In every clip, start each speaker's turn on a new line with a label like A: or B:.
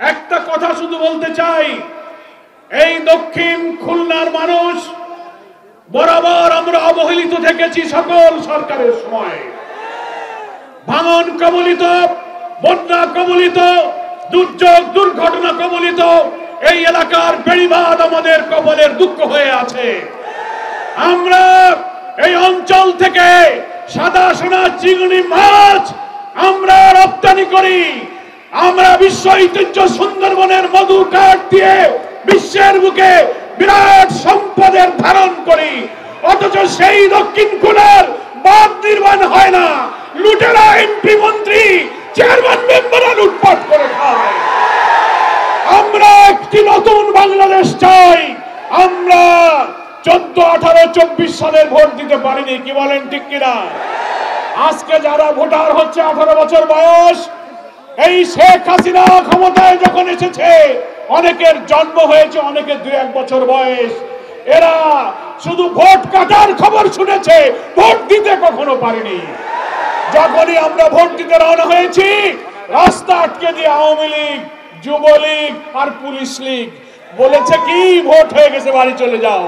A: একটা কথা শুধু বলতে চাই, এই দক্ষিণ খুলনার মানুষ বরাবর আমরা অবহেলিত থেকেছি সকল সরকারের সময়। ভাঙন কবলিত, বন্যা কবলিত, দুর্যোগ দুর্ঘটনা কবলিত এই এলাকার বেড়িবাঁধ আমাদের কবলের দুঃখ হয়ে আছে। আমরা এই অঞ্চল থেকে সাদা সোনা চিংড়ি মাছ আমরা রপ্তানি করি। আমরা বিশ্ব ঐতিহ্য সুন্দরবনের মধু কাঠ দিয়ে বিশ্বের বুকে বিরাট সম্পদের ধারণ করি, অথচ সেই দক্ষিণ খুলনার বাঁধ নির্মাণ হয় না। লুটেরা এমপি মন্ত্রী চেয়ারম্যান মেম্বাররা লুটপাট করে খায়। আমরা একটি নতুন বাংলাদেশ চাই। আমরা 14, 18, 24 সালের ভোট দিতে পারিনি, কি বলেন ঠিক কিনা? আজকে যারা ভোটার হচ্ছে 18 বছর বয়স, এই শেখ হাসিনা ক্ষমতায় যখন এসেছে অনেকের জন্ম হয়েছে, অনেকের 2-1 বছর বয়স। এরা শুধু ভোট কাটার খবর শুনেছে, ভোট দিতে কখনো পারেনি। যখনই আমরা ভোট দিতে রওনা হয়েছি, রাস্তা আটকে দিয়ে আওয়ামী লীগ, যুবলীগ আর পুলিশ লীগ বলেছে কি ভোট হয়ে গেছে, বাড়ি চলে যাও।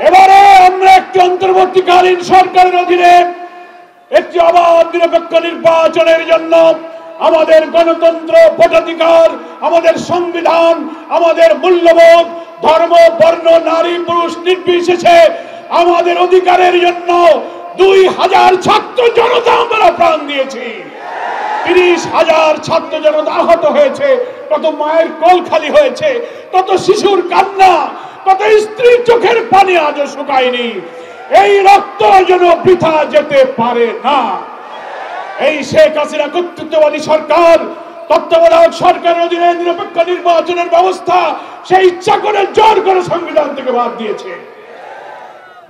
A: এবারে আমরা একটি অন্তর্বর্তীকালীন সরকারের অধীনে একটি অবাধ নিরপেক্ষ নির্বাচনের জন্য আমাদের গণতন্ত্র, ভোটাধিকার, আমাদের সংবিধান, আমাদের মূল্যবোধ, ধর্ম, বর্ণ, নারী পুরুষ নির্বিশেষে আমাদের অধিকারের জন্য 2000 ছাত্র জনতা আমরা প্রাণ দিয়েছি। 30,000 ছাত্র জনতা আহত হয়েছে, কত মায়ের কোল খালি হয়েছে, কত শিশুর কান্না, কত স্ত্রীর চোখের পানি আজও শুকায়নি। এই রক্ত যেন বৃথা যেতে পারে না। এই শেখ হাসিনা কর্তৃত্ববাদী সরকার, তত্ত্বাবধায়ক সরকারের অধীনে নিরপেক্ষ নির্বাচনের ব্যবস্থা সেই ইচ্ছা করে জোর করে সংবিধান থেকে বাদ দিয়েছে।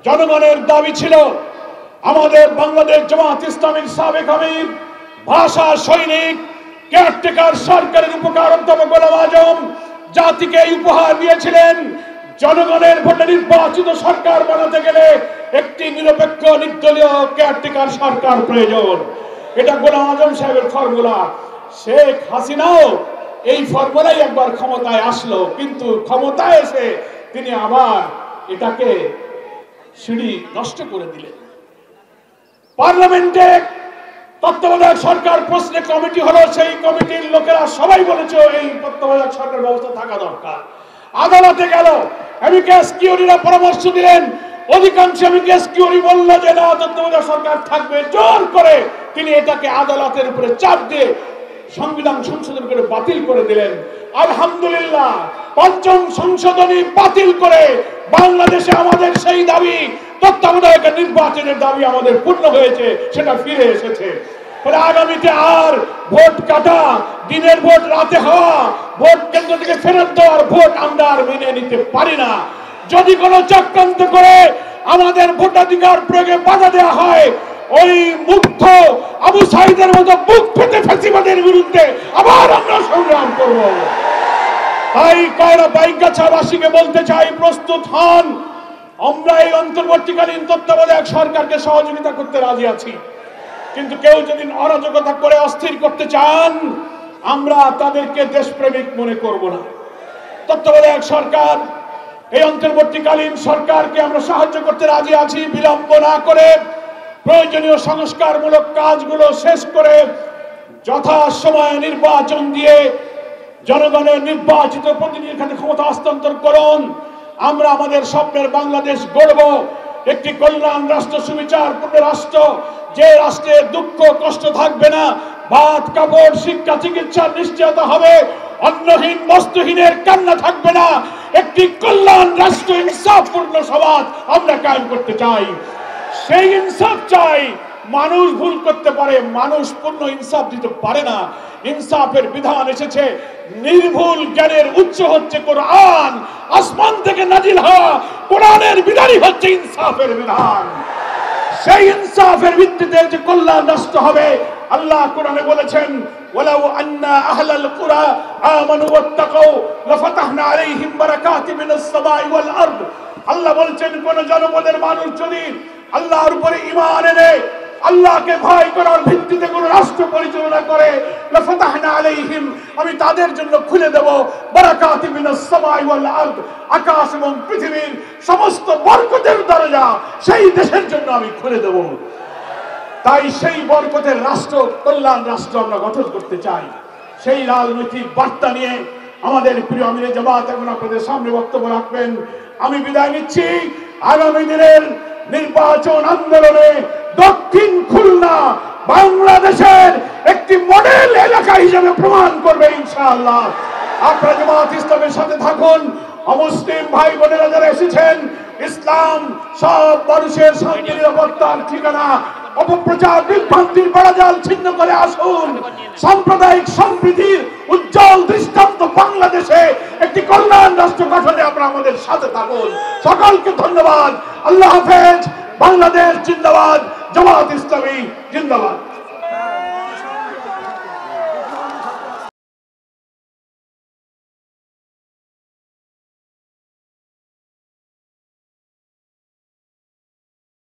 A: জনগণের দাবি ছিল আমাদের বাংলাদেশ জামাত ইসলামীর সাবেক আমির, ভাষা সৈনিক, কেয়ারটেকার সরকারের উপকার অধ্যাপক গোলাম আজম জাতিকে এই উপহার দিয়েছিলেন, জনগণের ভোটে নির্বাচিত সরকার বানাতে গেলে একটি নিরপেক্ষ নির্দলীয় কেয়ারটেকার সরকার প্রয়োজন। এটা গোলাম আজম সাহেবের ফর্মুলা। শেখ হাসিনাও এই ফর্মুলাই একবার ক্ষমতায় আসলো, কিন্তু ক্ষমতায় এসে তিনি আবার এটাকে সিঁড়ি নষ্ট করে দিলেন। পার্লামেন্টে তত্ত্বাবধায়ক সরকার প্রশ্নে কমিটি হলো, সেই কমিটির লোকেরা সবাই বলেছে এই তত্ত্বাবধায়ক সরকার ব্যবস্থা থাকা দরকার। আদালতে গেল, অ্যামিকাস কিউরিরা পরামর্শ দিলেন, অধিকাংশ অ্যামিকাস কিউরি বলল যে না, তত্ত্বাবধায়ক সরকার থাকবে। জোর করে তিনি এটাকে আদালতের উপরে চাপ দিয়ে সংবিধান সংশোধন করে বাতিল করে দিলেন। আলহামদুলিল্লাহ, ৫ম সংশোধনী বাতিল করে বাংলাদেশে আমাদের সেই দাবি, তত্ত্বাবধায়ক নির্বাচনের দাবি আমাদের পূর্ণ হয়েছে, সেটা ফিরে এসেছে। আগামীতে আর ভোট কাটা, দিনের ভোট রাতে হওয়া, ভোট কেন্দ্র থেকে ফেরত দেওয়ার ভোট আমরা আর মেনে নিতে পারি না। যদি কোনো চক্রান্ত করে আমাদের ভোটাধিকার প্রয়োগে বাধা দেওয়া হয়, ওই মুগ্ধ আবু সাইদের মতো বুক পেতে ফ্যাসিবাদের বিরুদ্ধে আবার আমরা সংগ্রাম করব। তাই কয়রা বাইগাছাবাসীকে বলতে চাই, প্রস্তুত হন। আমরা এই অন্তর্বর্তীকালীন তত্ত্বাবধায়ক সরকারকে সহযোগিতা করতে রাজি আছি, কিন্তু কেউ যদি অরাজকতা করে অস্থির করতে চান, আমরা তাদেরকে দেশপ্রেমিক মনে করব না। তত্ত্বাবধায়ক সরকার, এই অন্তর্বর্তীকালীন সরকারকে আমরা সাহায্য করতে রাজি আছি। বিলম্ব না করে প্রয়োজনীয় সংস্কারমূলক কাজগুলো শেষ করে যথাসময়ে নির্বাচন দিয়ে জনগণের নির্বাচিত প্রতিনিধির কাছে ক্ষমতা হস্তান্তর করুন। আমরা আমাদের স্বপ্নের বাংলাদেশ গড়ব, একটি কল্যাণ রাষ্ট্র, সুবিচারপূর্ণ রাষ্ট্র, যে রাষ্ট্রে দুঃখ কষ্ট থাকবে না, ভাত কাপড় শিক্ষা চিকিৎসার নিশ্চয়তা হবে, অন্নহীন বস্তুহীনের কান্না থাকবে না। একটি কল্যাণ রাষ্ট্র, ইনসাফপূর্ণ সমাজ আমরা কায়েম করতে চাই। সেই ইনসাফ চাই। মানুষ ভুল করতে পারে, মানুষ পূর্ণ ইনসাফ দিতে পারে না। ইনসাফের বিধান এসেছে, নির্ভুল জ্ঞানের উৎস হচ্ছে কোরআন, আসমান থেকে নাজিল হওয়া কোরআনের বিধানই হচ্ছে ইনসাফের বিধান। সেই ইনসাফের ভিত্তিতে যে কল্যাণ রাষ্ট্র হবে, আল্লাহ কোরআনে বলেছেন, ওয়ালাউ আন্না আহলাল কুরা আমানু ওয়াত্তাকাউ লাফাতাহনা আলাইহিম বারাকাতিম মিনাস সামাই ওয়াল আরদ। আল্লাহ বলেছেন, কোন জনপদের মানুষ যদি আল্লাহর উপরে ঈমান এনে আল্লাহকে ভয় করার ভিত্তিতে কোন রাষ্ট্র পরিচালনা করে, লাফাতাহনা আলাইহিম, আমি তাদের জন্য খুলে দেব বারাকাতিন মিনাস সামাই ওয়াল আরদ, আকাশ এবং পৃথিবীর সমস্ত বরকতের দরজা সেই দেশের জন্য আমি খুলে দেব। তাই সেই বরকতের রাষ্ট্র, কল্যাণ রাষ্ট্র আমরা গঠন করতে চাই। সেই রাজনৈতিক বার্তা নিয়ে আমাদের প্রিয় আমিরে জামাত এখন আপনাদের সামনে বক্তব্য রাখবেন। আমি বিদায় নিচ্ছি। আগামী দিনের নির্বাচন আন্দোলনে দক্ষিণ খুলনা বাংলাদেশের একটি মডেল এলাকা হিসেবে প্রমাণ করবে ইনশাআল্লাহ। আপনারা জামাত ইসলামের সাথে থাকুন। অমুসলিম ভাই বোনেরা যারা এসেছেন, ইসলাম সব মানুষের শান্তি নিরাপত্তার ঠিকানা। অপপ্রচার বিভ্রান্তির বেড়াজাল ছিন্ন করে আসুন। সাম্প্রদায়িক সম্প্রীতির উজ্জ্বল দৃষ্টান্ত বাংলাদেশে একটি কল্যাণ রাষ্ট্র গঠনে আপনারা আমাদের সাথে থাকুন। সকলকে ধন্যবাদ। আল্লাহ হাফেজ। বাংলাদেশ জিন্দাবাদ। জামাত ইসলামী জিন্দাবাদ।